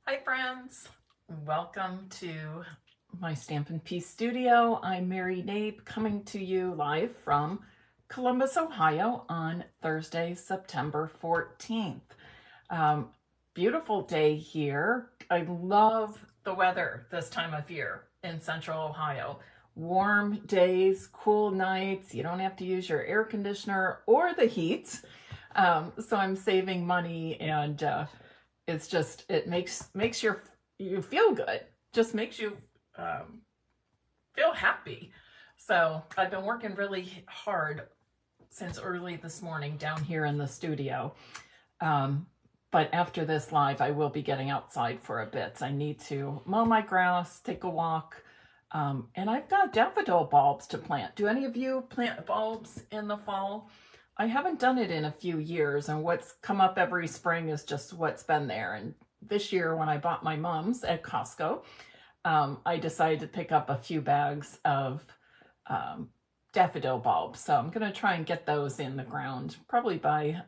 Hi friends, welcome to my Stampin' Piece studio. I'm Mary Knabe coming to you live from Columbus, Ohio on Thursday, September 14th. Beautiful day here. I love the weather this time of year in Central Ohio. Warm days, cool nights. You don't have to use your air conditioner or the heat. So I'm saving money, and it's just, it makes you feel good, just makes you feel happy. So I've been working really hard since early this morning down here in the studio. But after this live, I will be getting outside for a bit. I need to mow my grass, take a walk, and I've got daffodil bulbs to plant. Do any of you plant bulbs in the fall? I haven't done it in a few years, and what's come up every spring is just what's been there. And this year, when I bought my mom's at Costco, I decided to pick up a few bags of daffodil bulbs. So I'm going to try and get those in the ground probably by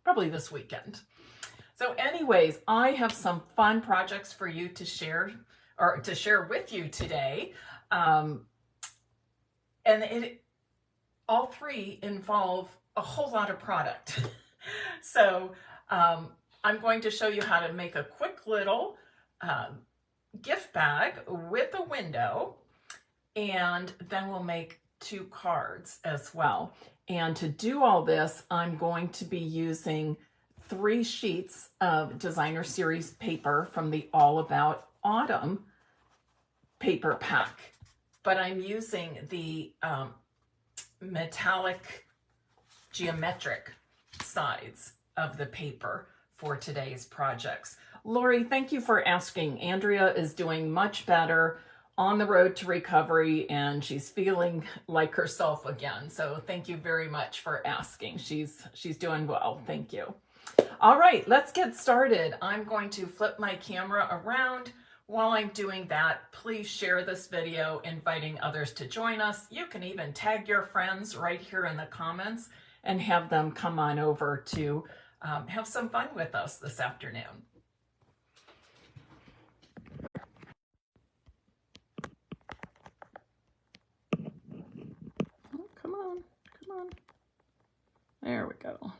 probably this weekend. So anyways, I have some fun projects for you to share, or to share with you today. And all three involve a whole lot of product. So I'm going to show you how to make a quick little gift bag with a window, and then we'll make 2 cards as well. And to do all this, I'm going to be using 3 sheets of designer series paper from the All About Autumn paper pack, but I'm using the metallic geometric sides of the paper for today's projects. Lori, thank you for asking. Andrea is doing much better, on the road to recovery, and she's feeling like herself again. So thank you very much for asking. She's doing well. Thank you. All right, let's get started. I'm going to flip my camera around. While I'm doing that, please share this video, inviting others to join us. You can even tag your friends right here in the comments and have them come on over to have some fun with us this afternoon. Oh, come on, come on. There we go.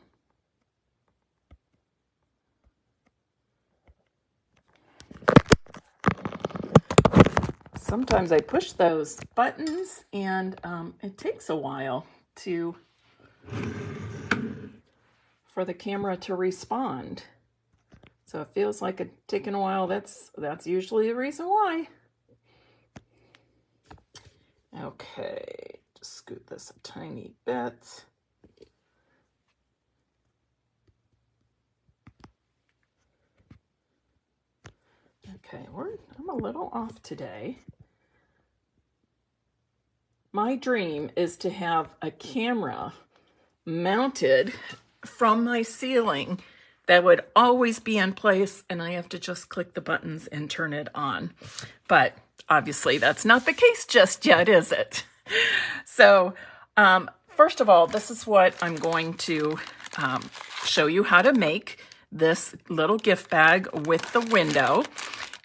Sometimes I push those buttons and it takes a while for the camera to respond. So it feels like it's taking a while. That's usually the reason why. Okay, just scoot this a tiny bit. Okay, I'm a little off today. My dream is to have a camera mounted from my ceiling that would always be in place, and I have to just click the buttons and turn it on. But obviously that's not the case just yet, is it? So first of all, this is what I'm going to show you how to make this little gift bag with the window.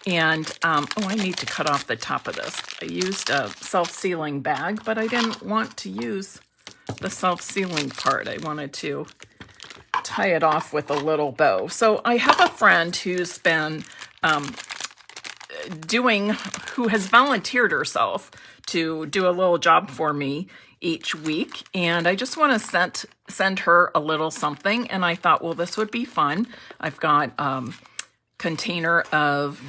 And, oh, I need to cut off the top of this. I used a self-sealing bag, but I didn't want to use the self-sealing part. I wanted to tie it off with a little bow. So I have a friend who's been who has volunteered herself to do a little job for me each week. And I just want to send her a little something. And I thought, well, this would be fun. I've got a container of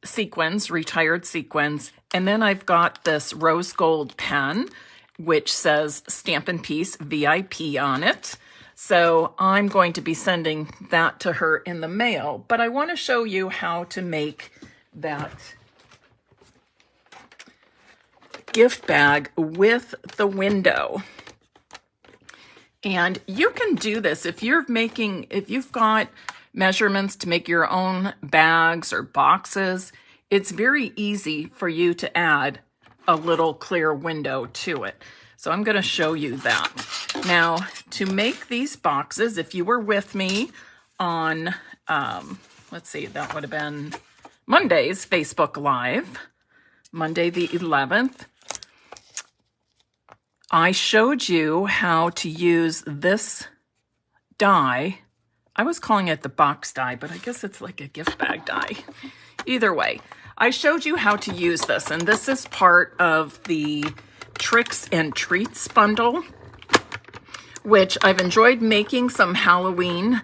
sequins, retired sequins, and then I've got this rose gold pen which says Stampin' Piece VIP on it. So I'm going to be sending that to her in the mail, but I want to show you how to make that gift bag with the window. And you can do this if you've got measurements to make your own bags or boxes. It's very easy for you to add a little clear window to it. So I'm going to show you that. Now, to make these boxes, if you were with me on, let's see, that would have been Monday's Facebook Live, Monday the 11th. I showed you how to use this die. I was calling it the box die, but I guess it's like a gift bag die. Either way, I showed you how to use this, and this is part of the Tricks and Treats bundle, which I've enjoyed making some Halloween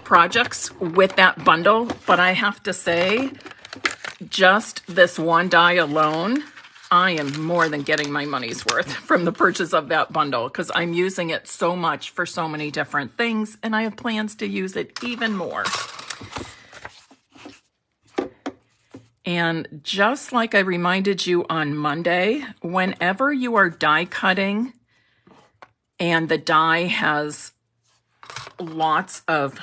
projects with that bundle, but I have to say, just this one die alone, I am more than getting my money's worth from the purchase of that bundle, because I'm using it so much for so many different things, and I have plans to use it even more. And just like I reminded you on Monday, whenever you are die cutting and the die has lots of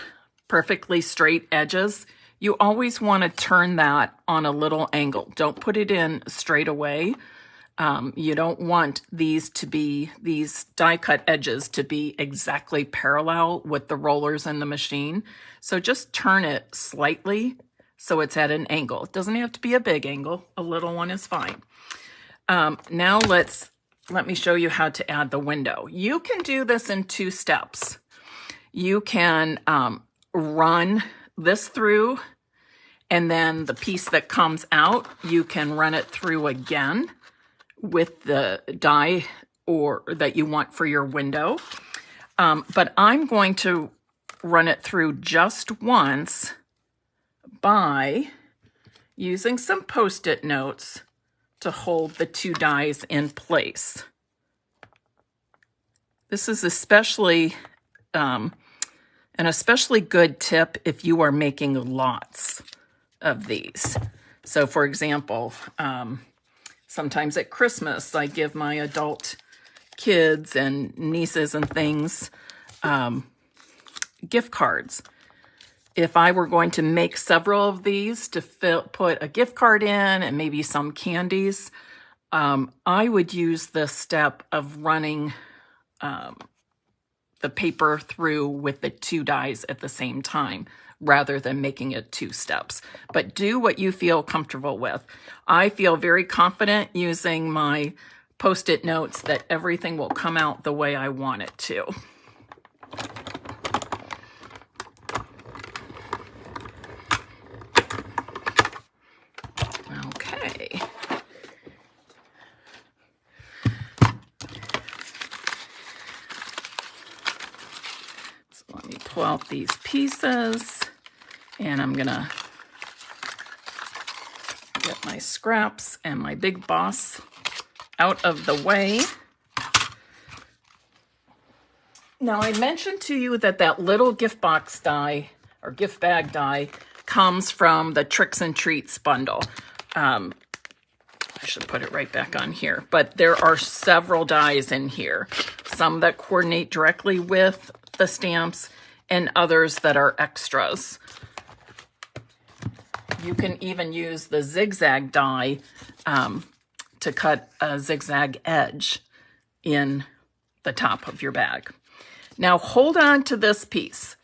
perfectly straight edges, you always want to turn that on a little angle. Don't put it in straight away. You don't want these die cut edges to be exactly parallel with the rollers in the machine. So just turn it slightly so it's at an angle. It doesn't have to be a big angle. A little one is fine. Now let me show you how to add the window. You can do this in 2 steps. You can run this through, and then the piece that comes out, you can run it through again with the die or that you want for your window. But I'm going to run it through just once by using some Post-it notes to hold the 2 dies in place. This is especially an especially good tip if you are making lots of these. So for example, sometimes at Christmas, I give my adult kids and nieces and things gift cards. If I were going to make several of these to put a gift card in and maybe some candies, I would use the step of running the paper through with the 2 dies at the same time, rather than making it 2 steps. But do what you feel comfortable with. I feel very confident using my Post-it notes that everything will come out the way I want it to. Okay. So let me pull out these pieces, and I'm gonna get my scraps and my big boss out of the way. Now, I mentioned to you that that little gift box die or gift bag die comes from the Tricks and Treats bundle. I should put it right back on here, but there are several dies in here, some that coordinate directly with the stamps and others that are extras. You can even use the zigzag die to cut a zigzag edge in the top of your bag. Now hold on to this piece,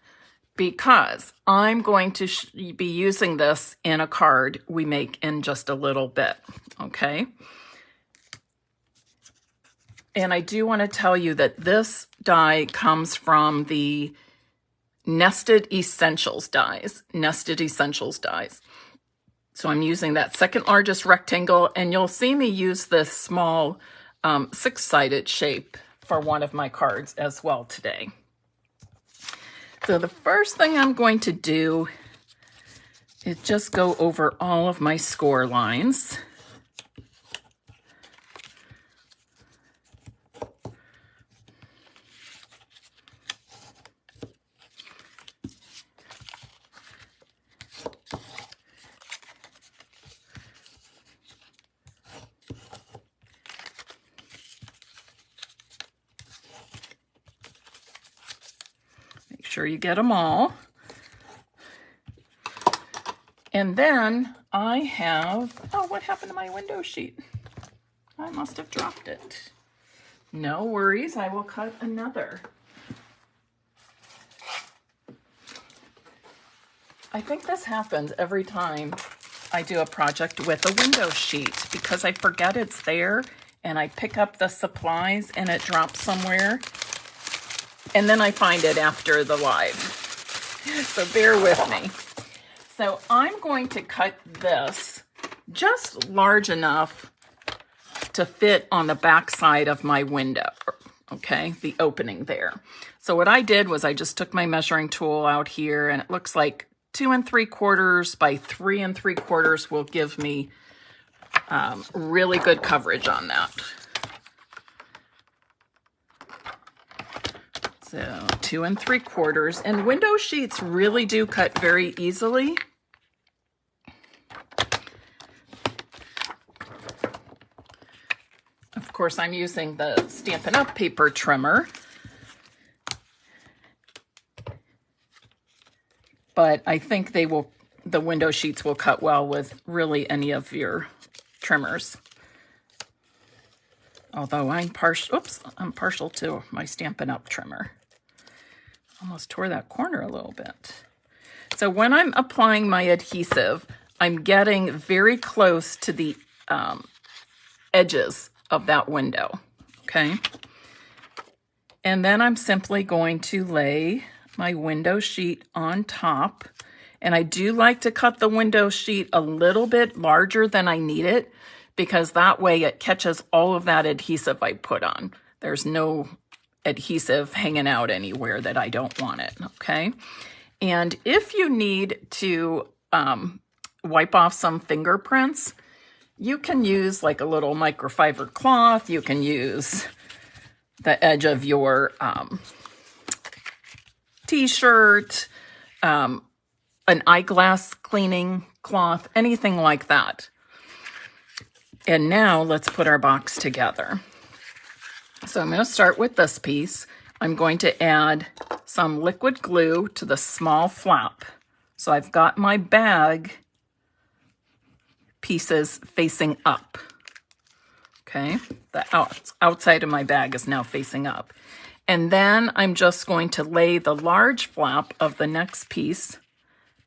because I'm going to be using this in a card we make in just a little bit, okay? And I do want to tell you that this die comes from the Nested Essentials dies, So I'm using that second largest rectangle, and you'll see me use this small 6-sided shape for one of my cards as well today. So the first thing I'm going to do is just go over all of my score lines. Sure you get them all. And then I have, oh, what happened to my window sheet? I must have dropped it. No worries, I will cut another. I think this happens every time I do a project with a window sheet because I forget it's there and I pick up the supplies and it drops somewhere and then I find it after the live. So bear with me. So I'm going to cut this just large enough to fit on the back side of my window, okay, the opening there. So what I did was I just took my measuring tool out here, and it looks like 2 3/4 by 3 3/4 will give me really good coverage on that. So 2 3/4, and window sheets really do cut very easily. Of course, I'm using the Stampin' Up! Paper trimmer, but I think the window sheets will cut well with really any of your trimmers. Although I'm partial to my Stampin' Up! Trimmer. Almost tore that corner a little bit. So when I'm applying my adhesive, I'm getting very close to the edges of that window, okay? And then I'm simply going to lay my window sheet on top. And I do like to cut the window sheet a little bit larger than I need it, because that way it catches all of that adhesive I put on. There's no adhesive hanging out anywhere that I don't want it, okay? And if you need to wipe off some fingerprints, you can use like a little microfiber cloth. You can use the edge of your t-shirt, an eyeglass cleaning cloth, anything like that. And now let's put our box together. So I'm going to start with this piece. I'm going to add some liquid glue to the small flap. So I've got my bag pieces facing up. Okay, the outside of my bag is now facing up. And then I'm just going to lay the large flap of the next piece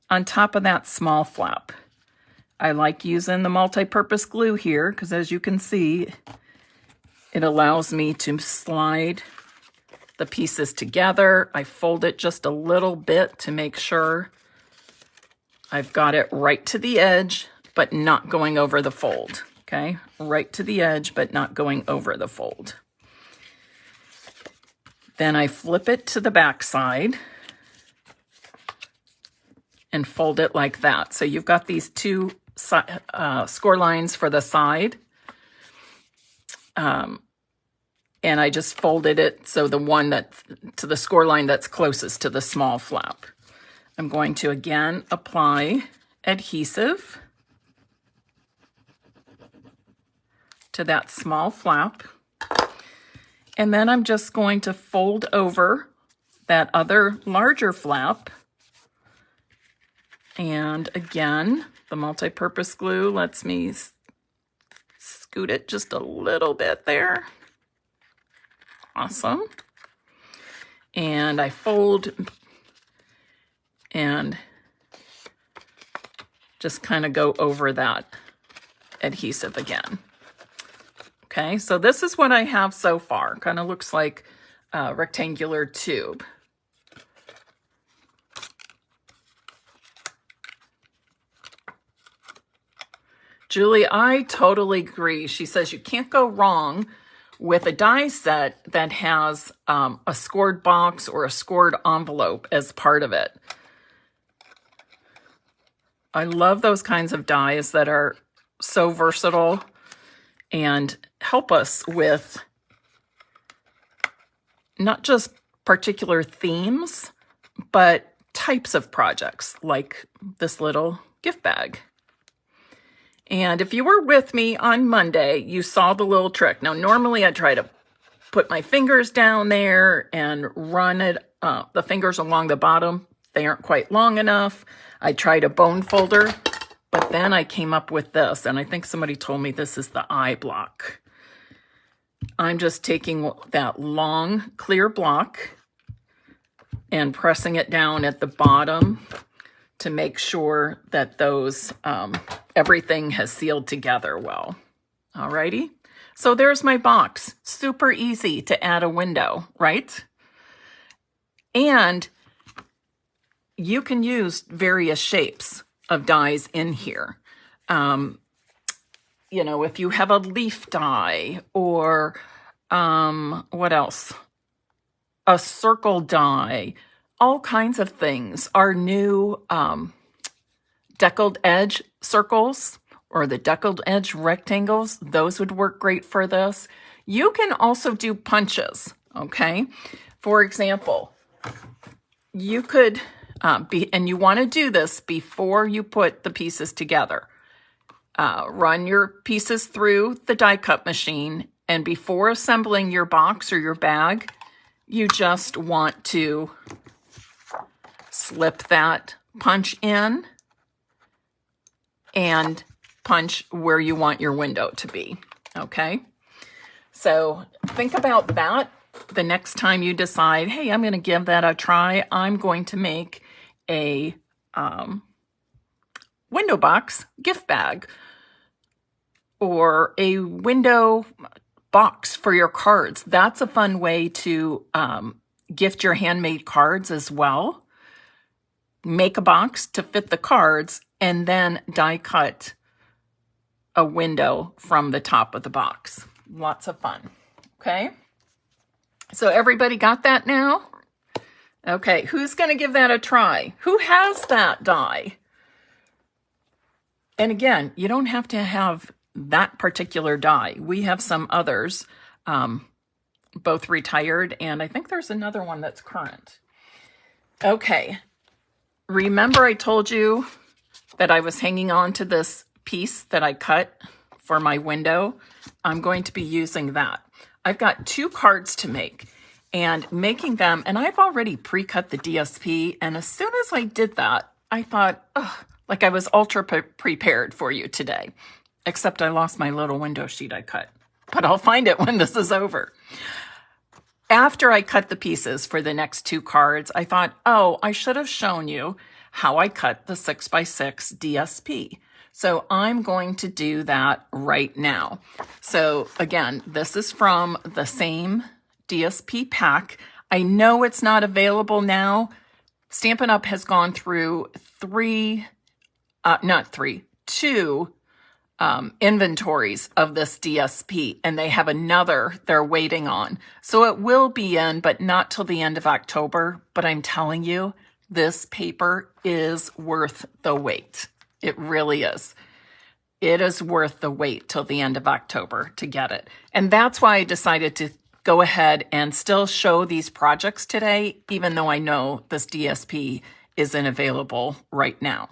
on top of that small flap. I like using the multi-purpose glue here because, as you can see, it allows me to slide the pieces together. I fold it just a little bit to make sure I've got it right to the edge, but not going over the fold, okay? Right to the edge, but not going over the fold. Then I flip it to the back side and fold it like that. So you've got these two score lines for the side. And I just folded it so the one that's to the score line that's closest to the small flap. I'm going to again apply adhesive to that small flap. And then I'm just going to fold over that other larger flap. And again, the multi-purpose glue lets me scoot it just a little bit there. Awesome. And I fold and just kind of go over that adhesive again. Okay, so this is what I have so far. Kind of looks like a rectangular tube. Julie, I totally agree. She says you can't go wrong with a die set that has a scored box or a scored envelope as part of it. I love those kinds of dies that are so versatile and help us with not just particular themes, but types of projects like this little gift bag. And if you were with me on Monday, you saw the little trick. Now, normally I try to put my fingers down there and run it, the fingers along the bottom. They aren't quite long enough. I tried a bone folder, but then I came up with this, and I think somebody told me this is the eye block. I'm just taking that long, clear block and pressing it down at the bottom to make sure that those, everything has sealed together well. Alrighty. So there's my box. Super easy to add a window, right? And you can use various shapes of dies in here. You know, if you have a leaf die or what else? A circle die, all kinds of things. Our new deckled edge circles or the deckled edge rectangles, those would work great for this. You can also do punches, okay? For example, you could, and you want to do this before you put the pieces together. Run your pieces through the die cut machine, and before assembling your box or your bag, you just want to slip that punch in and punch where you want your window to be, okay? So think about that the next time you decide, hey, I'm going to give that a try. I'm going to make a window box gift bag or a window box for your cards. That's a fun way to gift your handmade cards as well. Make a box to fit the cards and then die cut a window from the top of the box. Lots of fun. Okay. So everybody got that now? Okay. Who's going to give that a try? Who has that die? And again, you don't have to have that particular die. We have some others, both retired, and I think there's another one that's current. Okay. Remember I told you that I was hanging on to this piece that I cut for my window? I'm going to be using that. I've got 2 cards to make, and making them, and I've already pre-cut the DSP, and as soon as I did that, I thought, oh, like I was ultra prepared for you today, except I lost my little window sheet I cut, but I'll find it when this is over. After I cut the pieces for the next 2 cards, I thought, oh, I should have shown you how I cut the 6x6 DSP. So I'm going to do that right now. So again, this is from the same DSP pack. I know it's not available now. Stampin' Up! Has gone through 2 inventories of this DSP, and they have another they're waiting on. So it will be in, but not till the end of October. But I'm telling you, this paper is worth the wait. It really is. It is worth the wait till the end of October to get it. And that's why I decided to go ahead and still show these projects today, even though I know this DSP isn't available right now.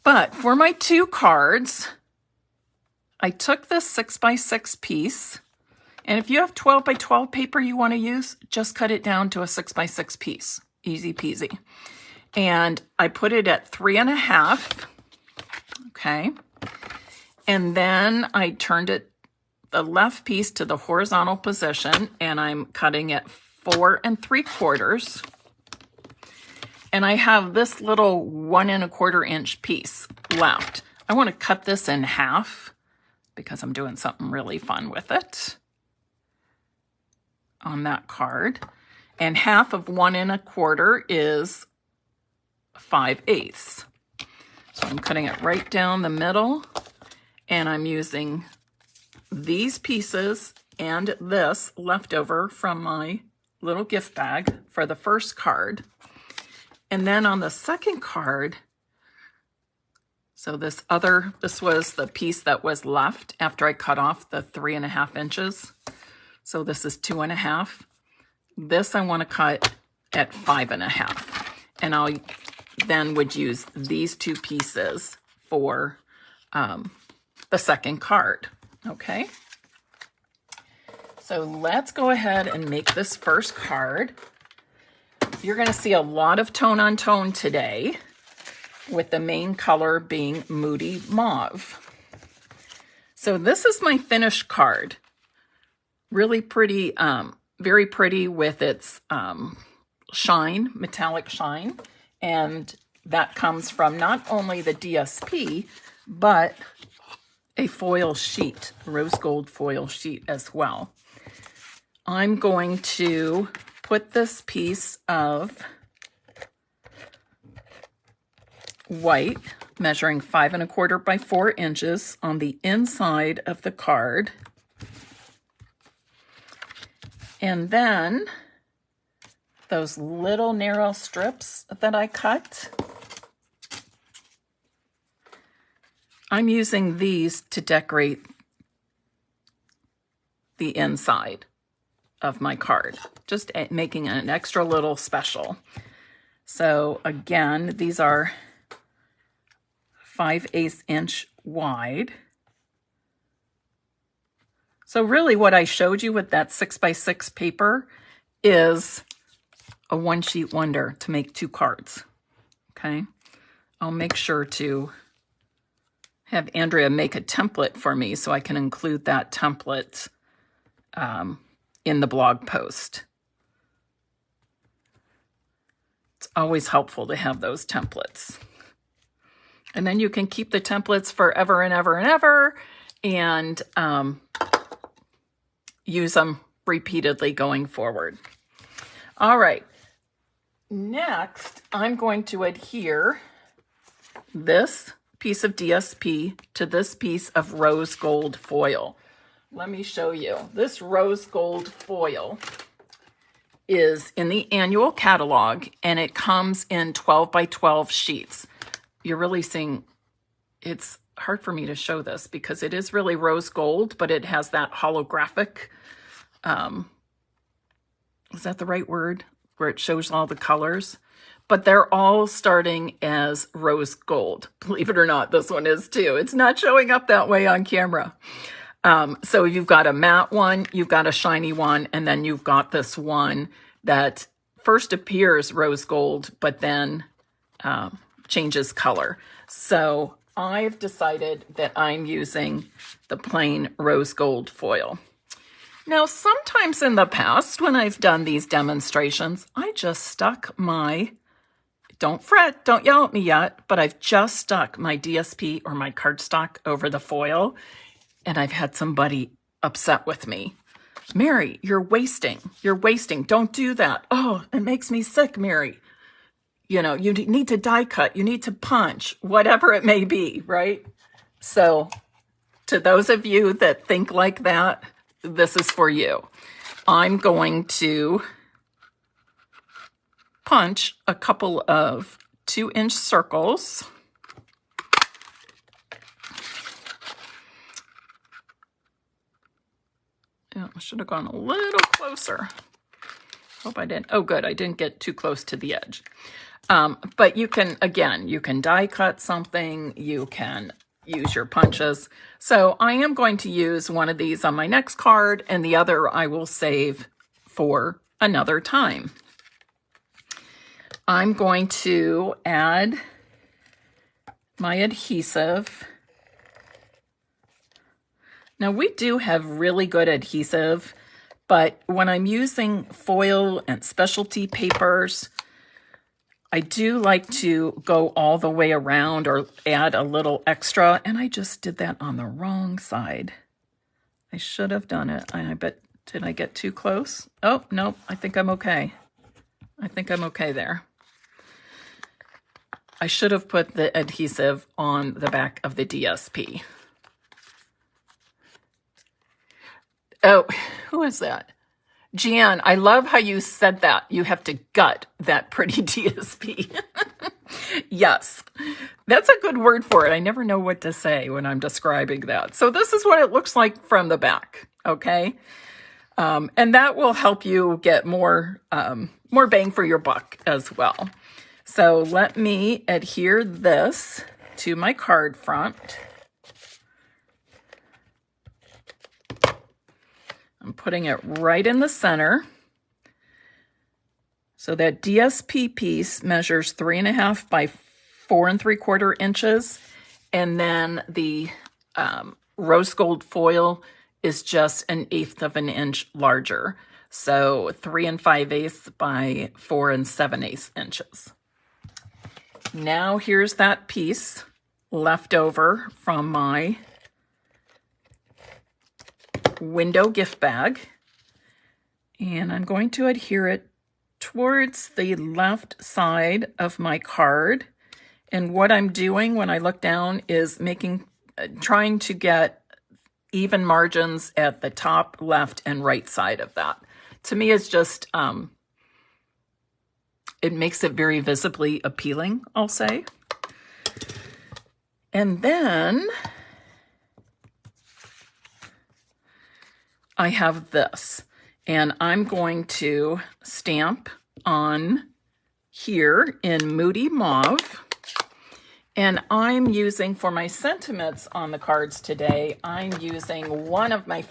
But for my 2 cards, I took this 6x6 piece, and if you have 12x12 paper you want to use, just cut it down to a 6x6 piece. Easy peasy. And I put it at 3.5. Okay. And then I turned it, the left piece, to the horizontal position, and I'm cutting at 4 3/4. And I have this little 1 1/4 inch piece left. I want to cut this in half because I'm doing something really fun with it on that card. And half of 1 1/4 is 5/8. So I'm cutting it right down the middle, and I'm using these pieces and this leftover from my little gift bag for the first card. And then on the second card, so this was the piece that was left after I cut off the 3.5 inches. So this is 2.5. This I want to cut at 5.5. And I then would use these 2 pieces for the second card. Okay. So let's go ahead and make this first card. You're going to see a lot of tone on tone today, with the main color being Moody Mauve. So this is my finished card. Really pretty, very pretty with its shine, metallic shine. And that comes from not only the DSP, but a foil sheet, rose gold foil sheet as well. I'm going to put this piece of white, measuring 5 1/4 by 4 inches on the inside of the card. And then those little narrow strips that I cut, I'm using these to decorate the inside of my card, just making an extra little special. So again, these are 5/8 inch wide. So really what I showed you with that 6x6 paper is a one sheet wonder to make 2 cards. Okay, I'll make sure to have Andrea make a template for me so I can include that template in the blog post. It's always helpful to have those templates. And then you can keep the templates forever and ever and ever, and use them repeatedly going forward. All right, next I'm going to adhere this piece of DSP to this piece of rose gold foil. Let me show you. This rose gold foil is in the annual catalog, and it comes in 12 by 12 sheets. You're really seeing, it's hard for me to show this because it is really rose gold, but it has that holographic, is that the right word? Where it shows all the colors. But they're all starting as rose gold. Believe it or not, this one is too. It's not showing up that way on camera. So you've got a matte one, you've got a shiny one, and then you've got this one that first appears rose gold, but then changes color. So I've decided that I'm using the plain rose gold foil. Now, sometimes in the past, when I've done these demonstrations, I just stuck my, don't fret, don't yell at me yet, but I've just stuck my DSP or my cardstock over the foil, and I've had somebody upset with me. Mary, you're wasting. You're wasting. Don't do that. Oh, it makes me sick, Mary. You know, you need to die cut. You need to punch, whatever it may be, right? So to those of you that think like that, this is for you. I'm going to punch a couple of 2-inch circles. Yeah, I should have gone a little closer. Hope I didn't. Oh, good. I didn't get too close to the edge. But you can, again, you can die cut something. You can use your punches. So I am going to use one of these on my next card, and the other I will save for another time. I'm going to add my adhesive. Now we do have really good adhesive, but when I'm using foil and specialty papers, I do like to go all the way around or add a little extra, and I just did that on the wrong side. I should have done it. I bet, did I get too close? Oh, no, I think I'm okay. I think I'm okay there. I should have put the adhesive on the back of the DSP. Oh, who is that? Jan, I love how you said that. You have to gut that pretty DSP. Yes, that's a good word for it. I never know what to say when I'm describing that. So this is what it looks like from the back, okay? And that will help you get more bang for your buck as well. So let me adhere this to my card front. I'm putting it right in the center. So that DSP piece measures 3.5 by 4 3/4 inches. And then the rose gold foil is just 1/8 of an inch larger. So 3 5/8 by 4 7/8 inches. Now here's that piece left over from my window gift bag. And I'm going to adhere it towards the left side of my card. And what I'm doing when I look down is trying to get even margins at the top, left, and right side of that. To me, it's just, it makes it very visibly appealing, I'll say. And then I have this, and I'm going to stamp on here in Moody Mauve. And I'm using, for my sentiments on the cards today, I'm using one of my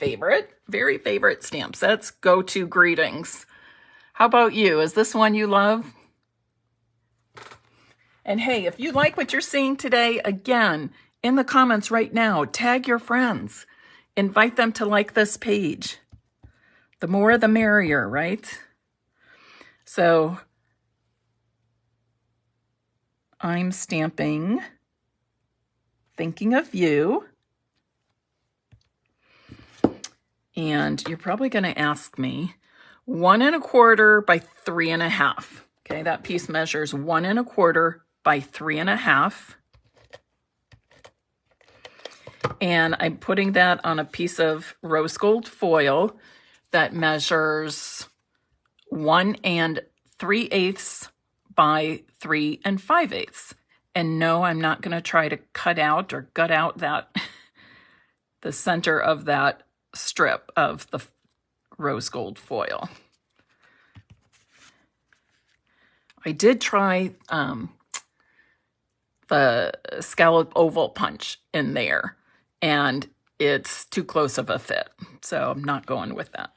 very favorite stamp sets, Go To Greetings. How about you? Is this one you love? And hey, if you like what you're seeing today, again, in the comments right now, tag your friends. Invite them to like this page. The more the merrier, right? So I'm stamping Thinking of You. And you're probably going to ask me, 1 1/4 by 3 1/2. Okay, that piece measures 1 1/4 by 3 1/2. And I'm putting that on a piece of rose gold foil that measures 1 3/8 by 3 5/8. And no, I'm not going to try to cut out or gut out that the center of that strip of the rose gold foil. I did try the scallop oval punch in there, and it's too close of a fit, so I'm not going with that.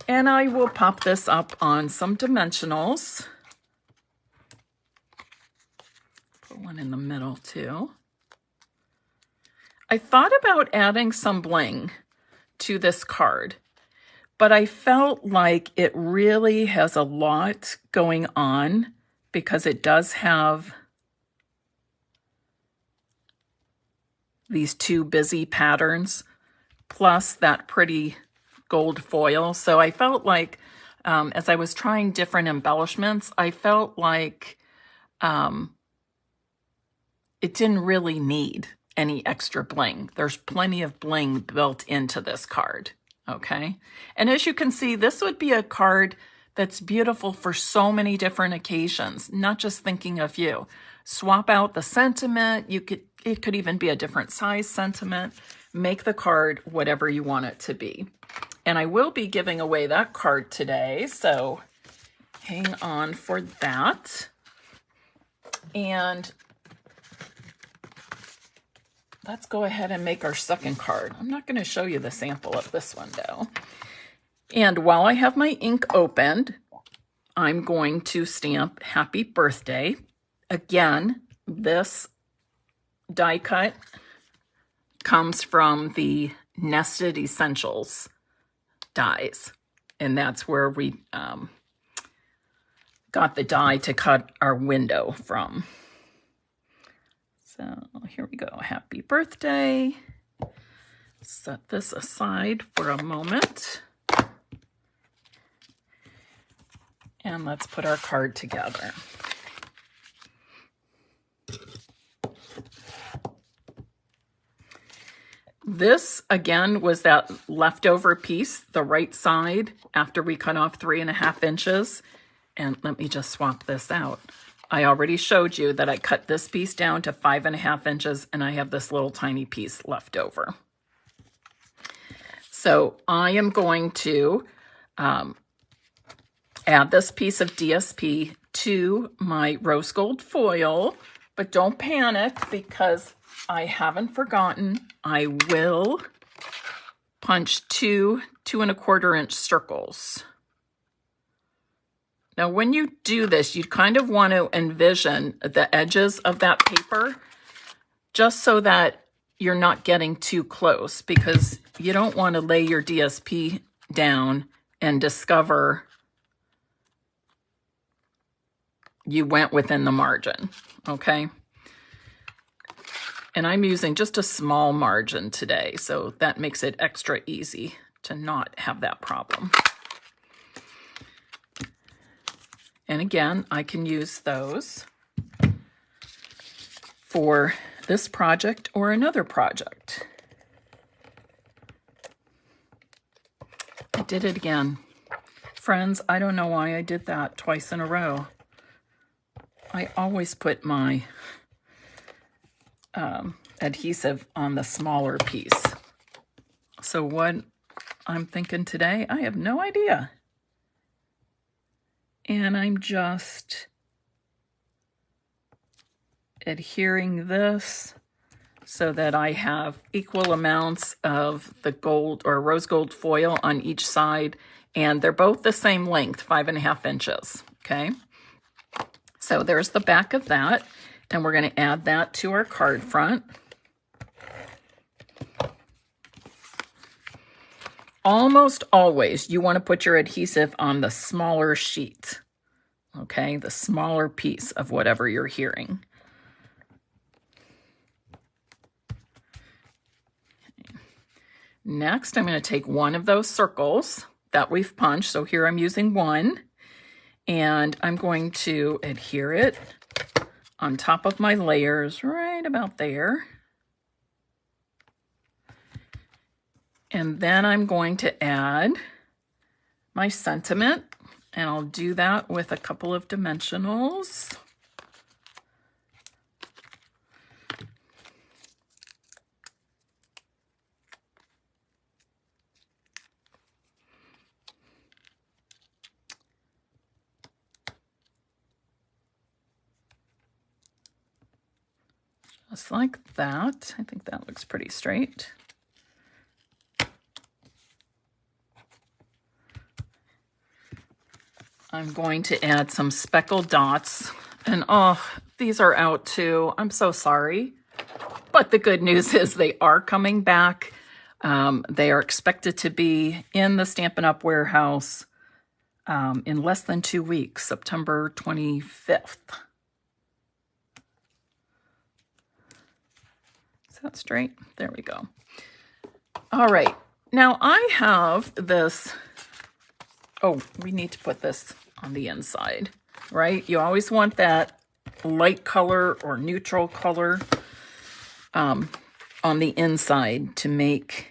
And I will pop this up on some dimensionals. Put one in the middle too. I thought about adding some bling to this card, but I felt like it really has a lot going on because it does have these 2 busy patterns plus that pretty gold foil. So I felt like as I was trying different embellishments, I felt like it didn't really need any extra bling. There's plenty of bling built into this card, okay? And as you can see, this would be a card that's beautiful for so many different occasions, not just Thinking of You. Swap out the sentiment. It could even be a different size sentiment. Make the card whatever you want it to be. And I will be giving away that card today, so hang on for that. And let's go ahead and make our second card. I'm not going to show you the sample of this one, though. And while I have my ink opened, I'm going to stamp Happy Birthday. Again, this die cut comes from the Nested Essentials dies. And that's where we got the die to cut our window from. So here we go. Happy birthday. Set this aside for a moment. And let's put our card together. This, again, was that leftover piece, the right side, after we cut off 3 1/2 inches. And let me just swap this out. I already showed you that I cut this piece down to 5 1/2 inches, and I have this little tiny piece left over. So I am going to add this piece of DSP to my rose gold foil, but don't panic because I haven't forgotten. I will punch 2 2 1/4 inch circles. Now, when you do this, you kind of want to envision the edges of that paper just so that you're not getting too close, because you don't want to lay your DSP down and discover you went within the margin, okay? And I'm using just a small margin today, so that makes it extra easy to not have that problem. And again, I can use those for this project or another project. I did it again. Friends, I don't know why I did that twice in a row. I always put my adhesive on the smaller piece. So what I'm thinking today, I have no idea. And I'm just adhering this so that I have equal amounts of the gold or rose gold foil on each side, and they're both the same length, 5.5 inches, okay? So there's the back of that, and we're going to add that to our card front. Almost always you want to put your adhesive on the smaller sheet, okay? The smaller piece of whatever you're hearing. Next, I'm going to take one of those circles that we've punched. So here I'm using one, and I'm going to adhere it on top of my layers right about there. And then I'm going to add my sentiment, and I'll do that with a couple of dimensionals. Just like that. I think that looks pretty straight. I'm going to add some speckled dots, and oh, these are out too. I'm so sorry. But the good news is they are coming back. They are expected to be in the Stampin' Up! Warehouse in less than 2 weeks, September 25th. Is that straight? There we go. All right. Now I have this. Oh, we need to put this on the inside, right? You always want that light color or neutral color on the inside to make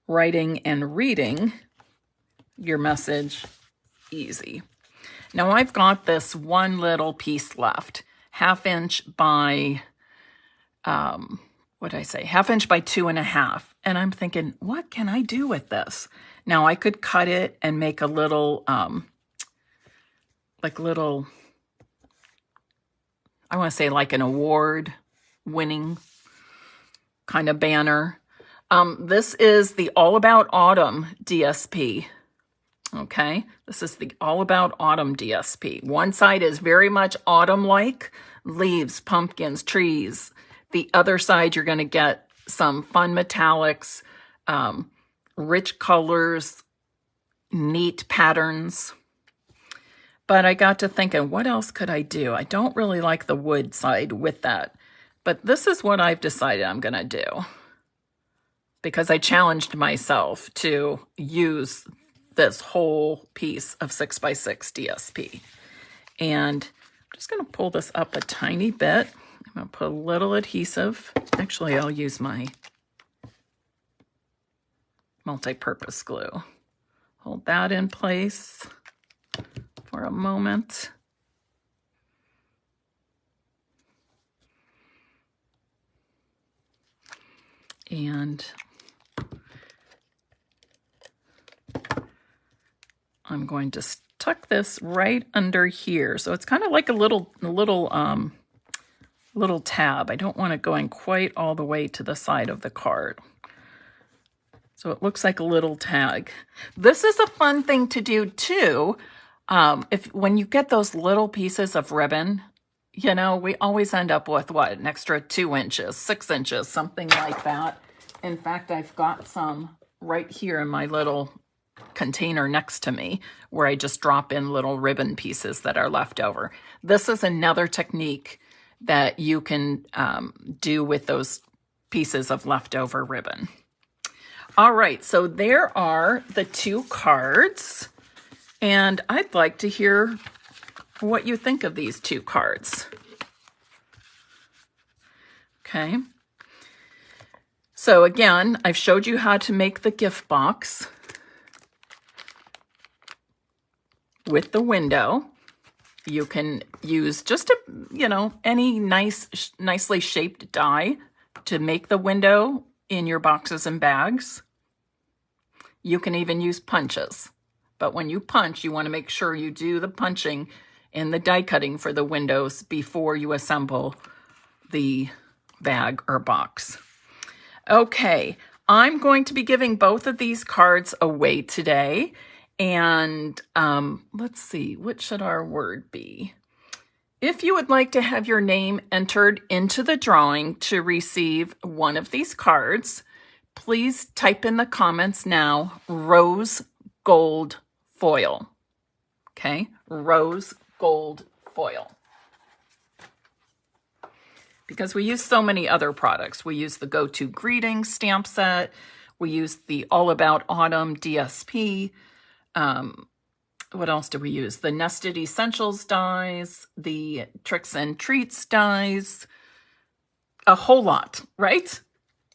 writing and reading your message easy. Now I've got this one little piece left, 1/2 inch by, what did I say? 1/2 inch by 2.5. And I'm thinking, what can I do with this? Now I could cut it and make a little, like little, I want to say like an award winning kind of banner. This is the All About Autumn DSP. Okay, this is the All About Autumn DSP. One side is very much autumn-like, leaves, pumpkins, trees. The other side, you're going to get some fun metallics, rich colors, neat patterns. But I got to thinking, what else could I do? I don't really like the wood side with that. But this is what I've decided I'm going to do, because I challenged myself to use this whole piece of 6x6 DSP. And I'm just going to pull this up a tiny bit. I'm going to put a little adhesive. Actually, I'll use my multi-purpose glue. Hold that in place for a moment. And I'm going to tuck this right under here. So it's kind of like a little tab. I don't want it going quite all the way to the side of the card. So it looks like a little tag. This is a fun thing to do too. When you get those little pieces of ribbon, you know, we always end up with what, an extra 2 inches, 6 inches, something like that. In fact, I've got some right here in my little container next to me where I just drop in little ribbon pieces that are left over. This is another technique that you can do with those pieces of leftover ribbon. All right, so there are the 2 cards, and I'd like to hear what you think of these 2 cards. Okay. So again, I've showed you how to make the gift box with the window. You can use just any nicely shaped die to make the window in your boxes and bags. You can even use punches, but when you punch, you want to make sure you do the punching and the die cutting for the windows before you assemble the bag or box. Okay, I'm going to be giving both of these cards away today. And let's see, what should our word be? If you would like to have your name entered into the drawing to receive one of these cards, please type in the comments now, rose gold foil. Okay, rose gold foil. Because we use so many other products. We use the Go-To Greetings stamp set. We use the All About Autumn DSP. What else do we use? The Nested Essentials dies, the Tricks and Treats dies, a whole lot, right?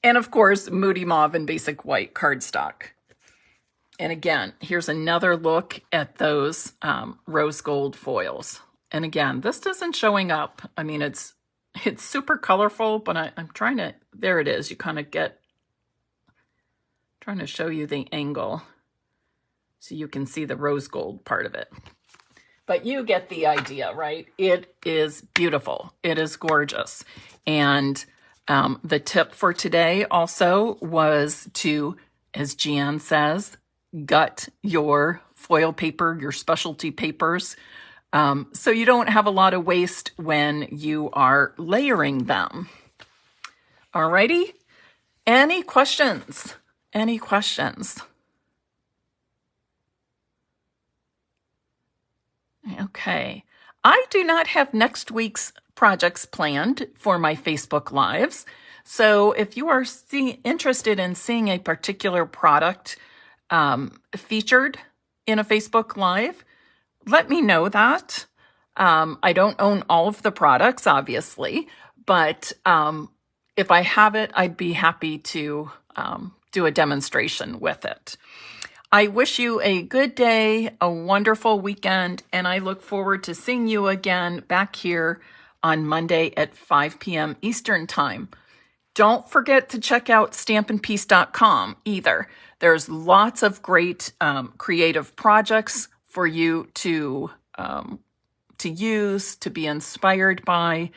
And of course, Moody Mauve and Basic White cardstock. And again, here's another look at those rose gold foils. And again, this isn't showing up. I mean, it's super colorful, but I'm trying to, there it is. You kind of trying to show you the angle so you can see the rose gold part of it. But you get the idea, right? It is beautiful. It is gorgeous. And the tip for today also was to, as Jan says, gut your foil paper, your specialty papers, so you don't have a lot of waste when you are layering them. Alrighty? Any questions? Any questions? Okay. I do not have next week's projects planned for my Facebook Lives. So if you are interested in seeing a particular product featured in a Facebook Live, let me know that. I don't own all of the products, obviously, but if I have it, I'd be happy to do a demonstration with it. I wish you a good day, a wonderful weekend, and I look forward to seeing you again back here on Monday at 5 p.m. Eastern Time. Don't forget to check out stampinpeace.com either. There's lots of great creative projects for you to use, to be inspired by.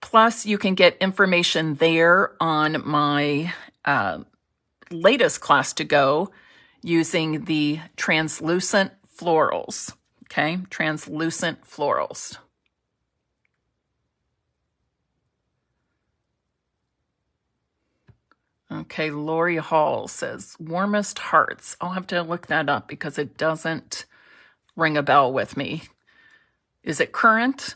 Plus, you can get information there on my latest class to go using the translucent florals. Okay, translucent florals. Okay, Lori Hall says, warmest hearts. I'll have to look that up because it doesn't ring a bell with me. Is it current?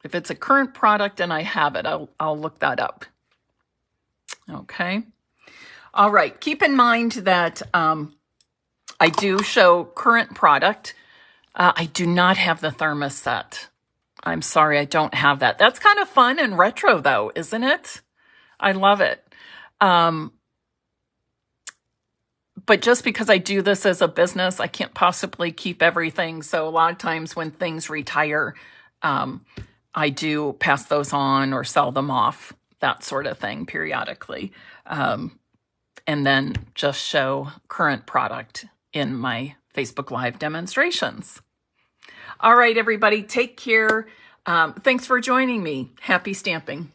If it's a current product and I have it, I'll look that up. Okay. All right. Keep in mind that I do show current product. I do not have the thermos set. I'm sorry, I don't have that. That's kind of fun and retro, though, isn't it? I love it. But just because I do this as a business, I can't possibly keep everything. So a lot of times when things retire, I do pass those on or sell them off, that sort of thing periodically. And then just show current product in my Facebook Live demonstrations. All right, everybody, take care. Thanks for joining me. Happy stamping.